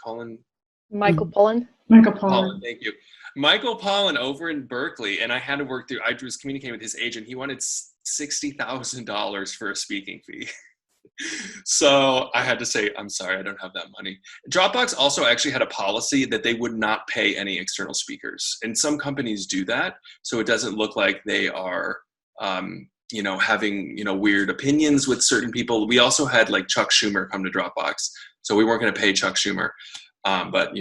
Michael Pollan. Michael Pollan. Pollan, thank you. Michael Pollan over in Berkeley, and I had to work through, I was communicating with his agent. He wanted $60,000 for a speaking fee. So I had to say, I'm sorry, I don't have that money. Dropbox also actually had a policy that they would not pay any external speakers. And some companies do that, so it doesn't look like they are, having, weird opinions with certain people. We also had like Chuck Schumer come to Dropbox, so we weren't going to pay Chuck Schumer. But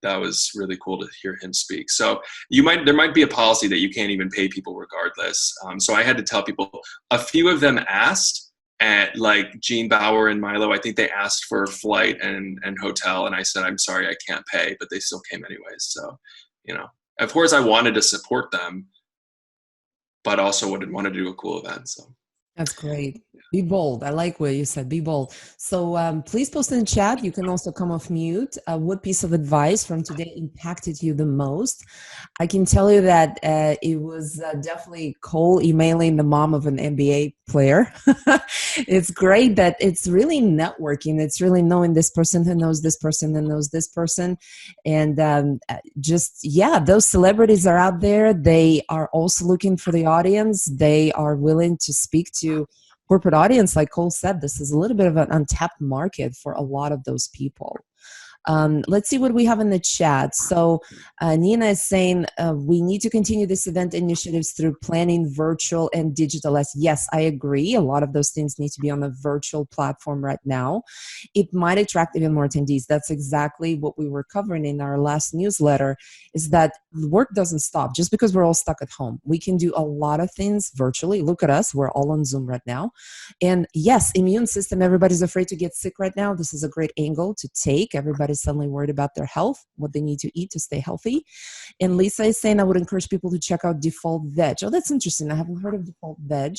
that was really cool to hear him speak. So there might be a policy that you can't even pay people regardless. So I had to tell people. A few of them asked, at like Gene Bauer and Milo. I think they asked for flight and hotel, and I said, I'm sorry, I can't pay, but they still came anyways. So of course I wanted to support them, but also would want to do a cool event. So that's great. Be bold. I like what you said. Be bold. So please post in the chat. You can also come off mute. What piece of advice from today impacted you the most? I can tell you that it was definitely Cole emailing the mom of an NBA player. It's great that it's really networking. It's really knowing this person who knows this person and knows this person. And those celebrities are out there. They are also looking for the audience. They are willing to speak to corporate audience. Like Cole said, this is a little bit of an untapped market for a lot of those people. Let's see what we have in the chat. So Nina is saying we need to continue this event initiatives through planning virtual and digital. Yes, I agree. A lot of those things need to be on a virtual platform right now. It might attract even more attendees. That's exactly what we were covering in our last newsletter, is that work doesn't stop just because we're all stuck at home. We can do a lot of things virtually. Look at us. We're all on Zoom right now. And yes, immune system, everybody's afraid to get sick right now. This is a great angle to take. Everybody's suddenly worried about their health, what they need to eat to stay healthy. And Lisa is saying I would encourage people to check out Default Veg. Oh, that's interesting. I haven't heard of Default Veg.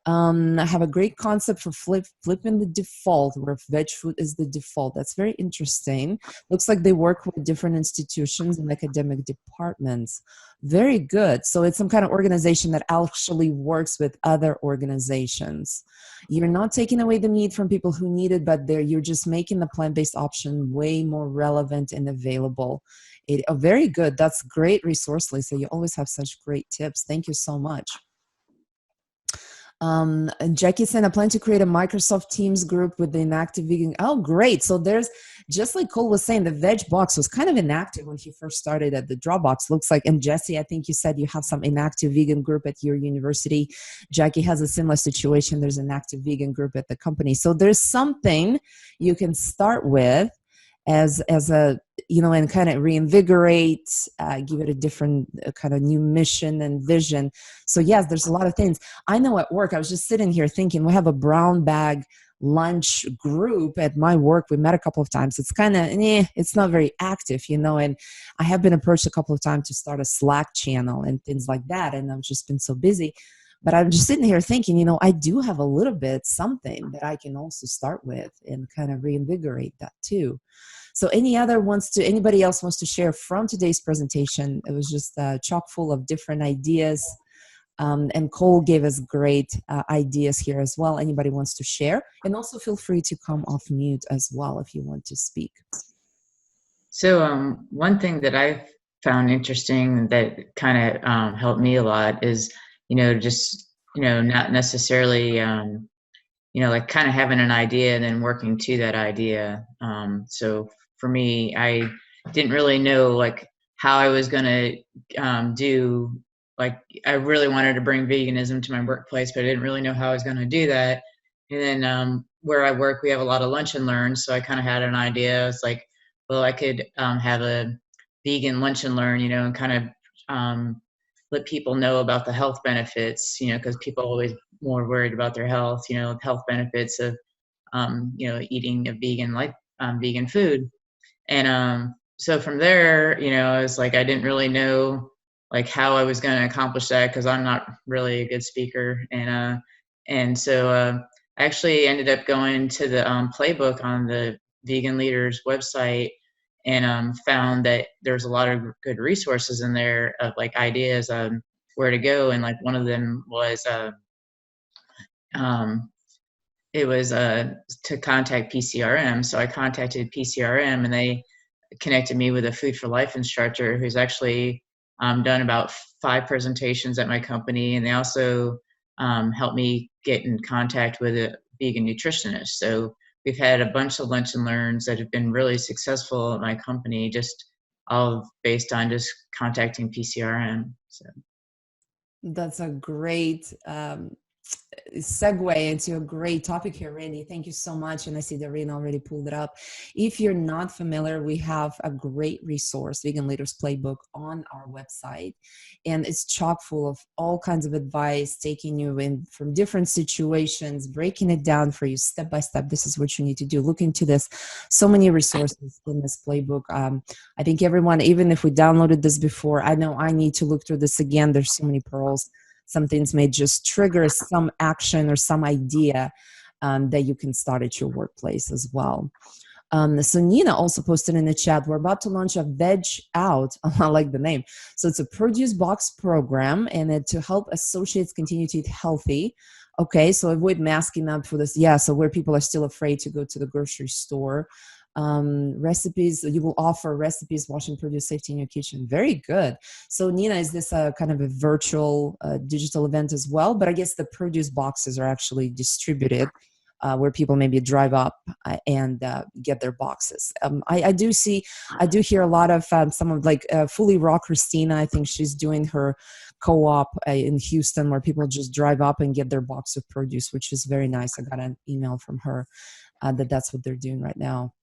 I have a great concept for flipping the default, where veg food is the default. That's very interesting. Looks like they work with different institutions and academic departments. Very good. So it's some kind of organization that actually works with other organizations. You're not taking away the meat from people who need it, but you're just making the plant-based option way more relevant and available. Very good. That's great resource, Lisa. You always have such great tips. Thank you so much. And Jackie said, I plan to create a Microsoft Teams group with the inactive vegan. Oh, great. So there's, just like Cole was saying, the veg box was kind of inactive when he first started at the Dropbox, looks like. And Jesse, I think you said you have some inactive vegan group at your university. Jackie has a similar situation. There's an active vegan group at the company. So there's something you can start with as a, and kind of reinvigorate, give it a different kind of new mission and vision. So yes, there's a lot of things. I know at work, I was just sitting here thinking, we have a brown bag lunch group at my work. We met a couple of times. It's kind of, it's not very active, and I have been approached a couple of times to start a Slack channel and things like that. And I've just been so busy. But I'm just sitting here thinking, I do have a little bit something that I can also start with and kind of reinvigorate that too. So anybody else wants to share from today's presentation? It was just chock full of different ideas. And Cole gave us great ideas here as well. Anybody wants to share? And also feel free to come off mute as well if you want to speak. So one thing that I've found interesting that kind of helped me a lot is, just, not necessarily, like kind of having an idea and then working to that idea. So for me, I didn't really know like how I was going to do, like I really wanted to bring veganism to my workplace, but I didn't really know how I was going to do that. And then where I work, we have a lot of lunch and learn. So I kind of had an idea. It's like, well, I could have a vegan lunch and learn, and kind of let people know about the health benefits, because people are always more worried about their health, health benefits of, eating a vegan food. And so from there, I was like, I didn't really know like how I was going to accomplish that because I'm not really a good speaker. And so I actually ended up going to the playbook on the Vegan Leaders website and found that there's a lot of good resources in there of like ideas on where to go. And like one of them was it was to contact PCRM. So I contacted PCRM and they connected me with a Food for Life instructor who's actually done about 5 presentations at my company. And they also helped me get in contact with a vegan nutritionist. So we've had a bunch of lunch and learns that have been really successful at my company, just all based on just contacting PCRM. So that's a great segue into a great topic here, Randy. Thank you so much. And I see that Rena already pulled it up. If you're not familiar, we have a great resource, Vegan Leaders Playbook, on our website. And it's chock full of all kinds of advice, taking you in from different situations, breaking it down for you step by step. This is what you need to do. Look into this. So many resources in this playbook. I think everyone, even if we downloaded this before, I know I need to look through this again. There's so many pearls. Some things may just trigger some action or some idea that you can start at your workplace as well. So Nina also posted in the chat, we're about to launch a Veg Out. I like the name. So it's a produce box program and to help associates continue to eat healthy. Okay, so avoid masking up for this. Yeah, so where people are still afraid to go to the grocery store. Recipes, you will offer recipes, washing produce safety in your kitchen. Very good. So Nina, is this a kind of a virtual digital event as well? But I guess the produce boxes are actually distributed where people maybe drive up and get their boxes. I do hear a lot of some of like Fully Raw Christina. I think she's doing her co-op in Houston where people just drive up and get their box of produce, which is very nice. I got an email from her that's what they're doing right now.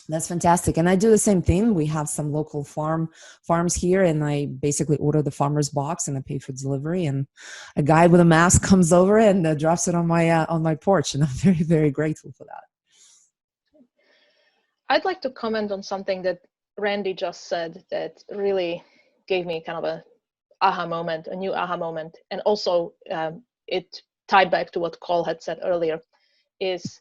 That's fantastic. And I do the same thing. We have some local farms here, and I basically order the farmer's box and I pay for delivery, and a guy with a mask comes over and drops it on my porch, and I'm very, very grateful for that. I'd like to comment on something that Randy just said that really gave me kind of a new aha moment. And also it tied back to what Cole had said earlier, is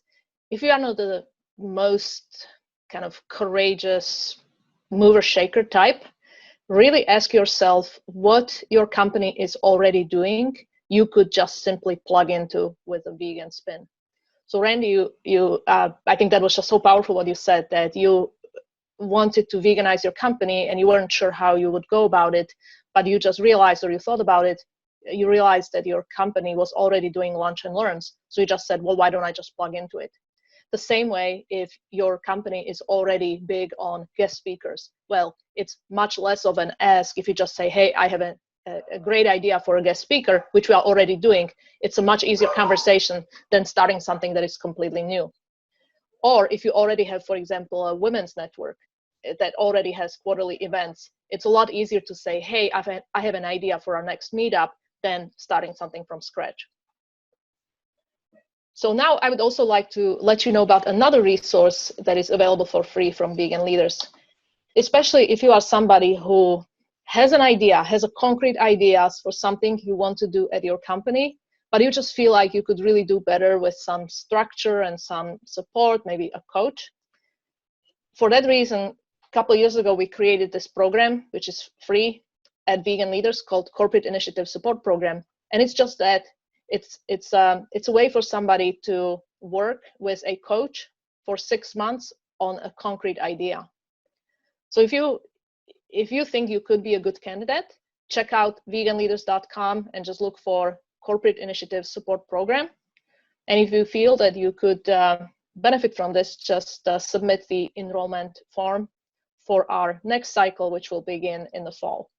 if you are not the most kind of courageous mover shaker type, really ask yourself what your company is already doing you could just simply plug into with a vegan spin. So Randy, I think that was just so powerful what you said, that you wanted to veganize your company and you weren't sure how you would go about it, but you just realized, or you thought about it, you realized that your company was already doing lunch and learns. So you just said, well, why don't I just plug into it? The same way, if your company is already big on guest speakers, well, it's much less of an ask if you just say, hey, I have a great idea for a guest speaker, which we are already doing. It's a much easier conversation than starting something that is completely new. Or if you already have, for example, a women's network that already has quarterly events, it's a lot easier to say, hey, I have an idea for our next meetup than starting something from scratch. So now I would also like to let you know about another resource that is available for free from Vegan Leaders, especially if you are somebody who has an idea, has a concrete ideas for something you want to do at your company, but you just feel like you could really do better with some structure and some support, maybe a coach. For that reason, a couple of years ago, we created this program, which is free at Vegan Leaders, called Corporate Initiative Support Program. And it's just that it's a way for somebody to work with a coach for 6 months on a concrete idea. So if you think you could be a good candidate, check out veganleaders.com and just look for Corporate Initiative Support Program. And if you feel that you could benefit from this, just submit the enrollment form for our next cycle, which will begin in the fall.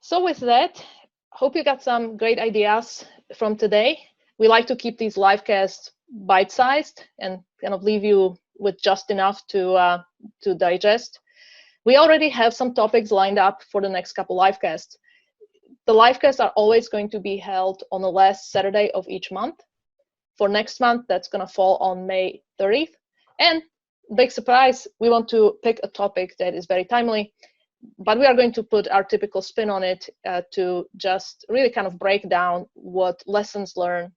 So with that, hope you got some great ideas from today. We like to keep these live casts bite-sized and kind of leave you with just enough to digest. We already have some topics lined up for the next couple live casts. The live casts are always going to be held on the last Saturday of each month. For next month, that's going to fall on May 30th. And big surprise, we want to pick a topic that is very timely, but we are going to put our typical spin on it to just really kind of break down what lessons learned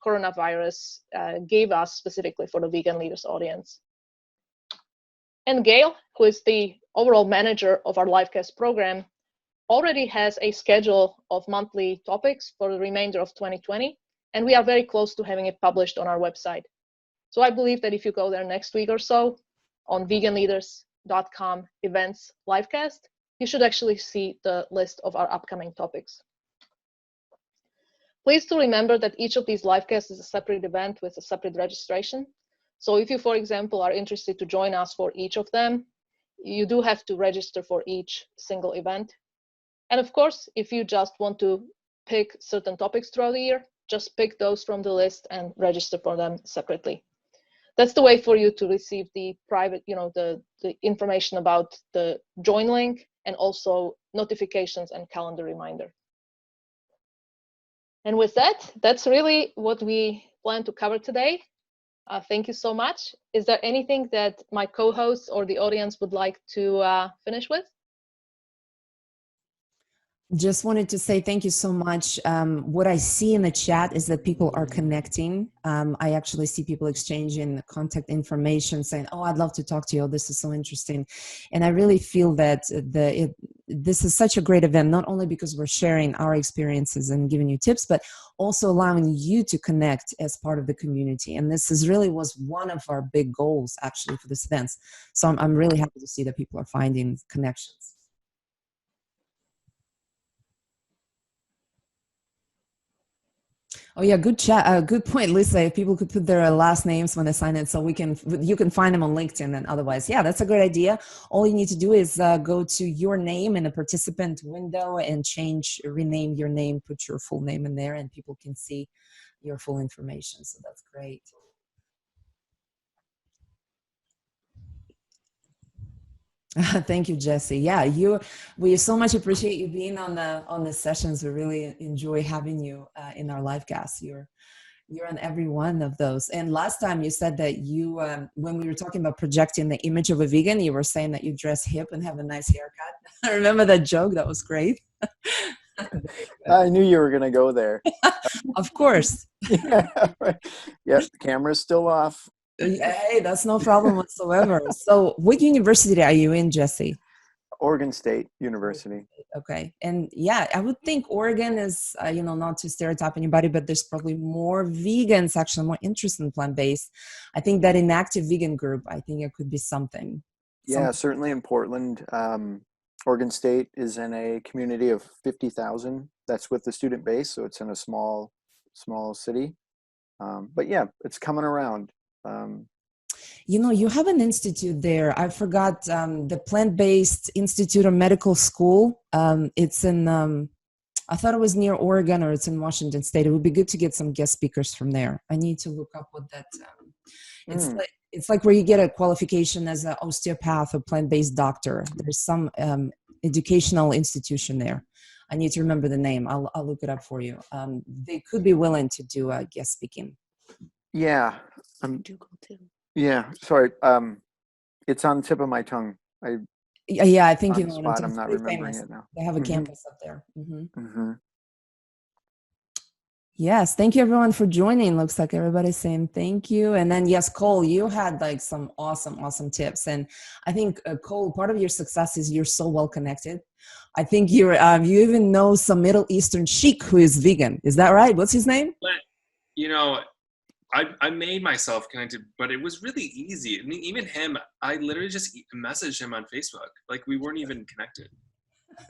coronavirus gave us specifically for the Vegan Leaders audience. And Gail, who is the overall manager of our livecast program, already has a schedule of monthly topics for the remainder of 2020, and we are very close to having it published on our website. So I believe that if you go there next week or so on veganleaders.com events livecast, you should actually see the list of our upcoming topics. Please do remember that each of these livecasts is a separate event with a separate registration. So if you, for example, are interested to join us for each of them, you do have to register for each single event. And of course, if you just want to pick certain topics throughout the year, just pick those from the list and register for them separately. That's the way for you to receive the private, the information about the join link and also notifications and calendar reminder. And with that, that's really what we plan to cover today. Thank you so much. Is there anything that my co-hosts or the audience would like to finish with? Just wanted to say thank you so much. What I see in the chat is that people are connecting. I actually see people exchanging contact information saying, oh, I'd love to talk to you. Oh, this is so interesting. And I really feel that this is such a great event, not only because we're sharing our experiences and giving you tips, but also allowing you to connect as part of the community. And this is really was one of our big goals actually for this event. So I'm really happy to see that people are finding connections. Oh yeah, good chat. Good point, Lisa. If people could put their last names when they sign in, so you can find them on LinkedIn. And otherwise, yeah, that's a great idea. All you need to do is go to your name in the participant window and rename your name, put your full name in there, and people can see your full information. So that's great. Thank you, Jesse. Yeah, we so much appreciate you being on the sessions. We really enjoy having you in our live cast. You're on every one of those. And last time you said that you, when we were talking about projecting the image of a vegan, you were saying that you dress hip and have a nice haircut. I remember that joke. That was great. I knew you were going to go there. Of course. Yeah, right. Yeah, the camera's still off. Hey, that's no problem whatsoever. So what university are you in, Jesse? Oregon State University. Okay. And yeah, I would think Oregon is, not to stereotype anybody, but there's probably more vegans, actually more interested in plant-based. I think that inactive vegan group, I think it could be something. Yeah, certainly in Portland. Oregon State is in a community of 50,000. That's with the student base. So it's in a small city. But yeah, it's coming around. You have an institute there. I forgot the Plant-Based Institute of Medical School. It's in, I thought it was near Oregon or it's in Washington State. It would be good to get some guest speakers from there. I need to look up what that, it's like where you get a qualification as an osteopath or plant-based doctor. There's some educational institution there. I need to remember the name. I'll look it up for you. They could be willing to do a guest speaking. Yeah. Yeah, sorry. It's on the tip of my tongue. I think you know what I'm talking I'm not remembering it now. They have a campus up there. Mm-hmm. Mm-hmm. Yes, thank you everyone for joining. Looks like everybody's saying thank you. And then yes, Cole, you had like some awesome tips. And I think Cole, part of your success is you're so well connected. I think you even know some Middle Eastern sheik who is vegan. Is that right? What's his name? But, you know, I made myself connected, but it was really easy. I mean, even him, I literally just messaged him on Facebook. Like we weren't even connected.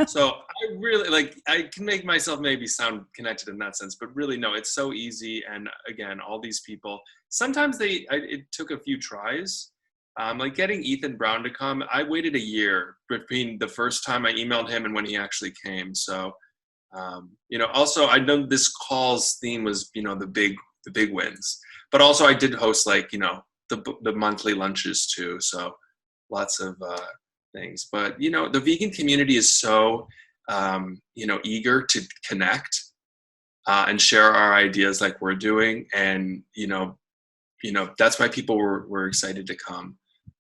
So I really I can make myself maybe sound connected in that sense, but really no, it's so easy. And again, all these people, sometimes it took a few tries. Like getting Ethan Brown to come, I waited a year between the first time I emailed him and when he actually came. So, also I know this call's theme was, the big wins, but also I did host the monthly lunches too. So lots of, things, but the vegan community is so eager to connect and share our ideas like we're doing, and that's why people were excited to come,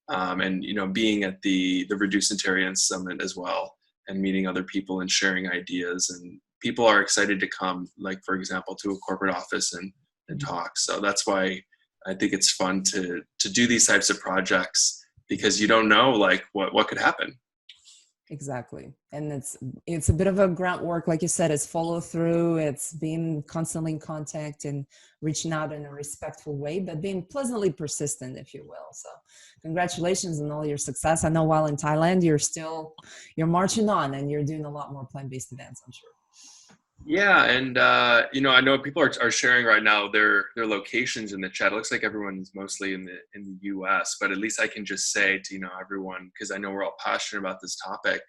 and being at the Reducentarian Summit as well, and meeting other people and sharing ideas, and people are excited to come, like for example to a corporate office and talk. So that's why I think it's fun to do these types of projects, because you don't know like what could happen. Exactly. And it's a bit of a grunt work, like you said. It's follow through, it's being constantly in contact and reaching out in a respectful way, but being pleasantly persistent, if you will. So congratulations on all your success. I know while in Thailand you're marching on and you're doing a lot more plant-based events, I'm sure. Yeah, and I know people are sharing right now their locations in the chat. It looks like everyone's mostly in the U.S., but at least I can just say to everyone, because I know we're all passionate about this topic.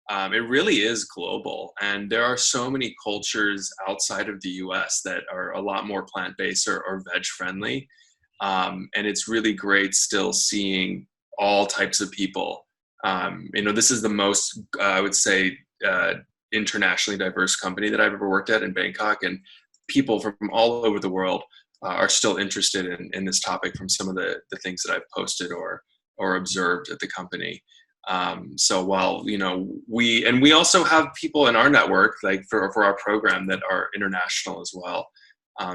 It really is global, and there are so many cultures outside of the U.S. that are a lot more plant-based or veg-friendly, and it's really great still seeing all types of people. This is the most I would say. Internationally diverse company that I've ever worked at in Bangkok, and people from all over the world are still interested in this topic from some of the things that I've posted or observed at the company. So while we also have people in our network like for our program that are international as well.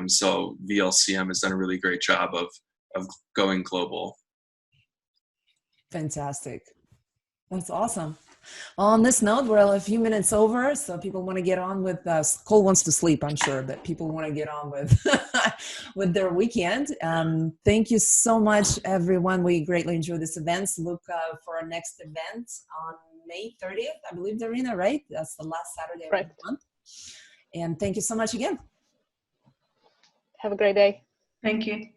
So VLCM has done a really great job of going global. Fantastic. That's awesome. On this note, we're a few minutes over, so people want to get on with Cole wants to sleep, I'm sure, but people want to get on with with their weekend. Thank you so much, everyone. We greatly enjoyed this event. Look for our next event on May 30th, I believe, Darina, right? That's the last Saturday of the month. And thank you so much again. Have a great day. Thank you.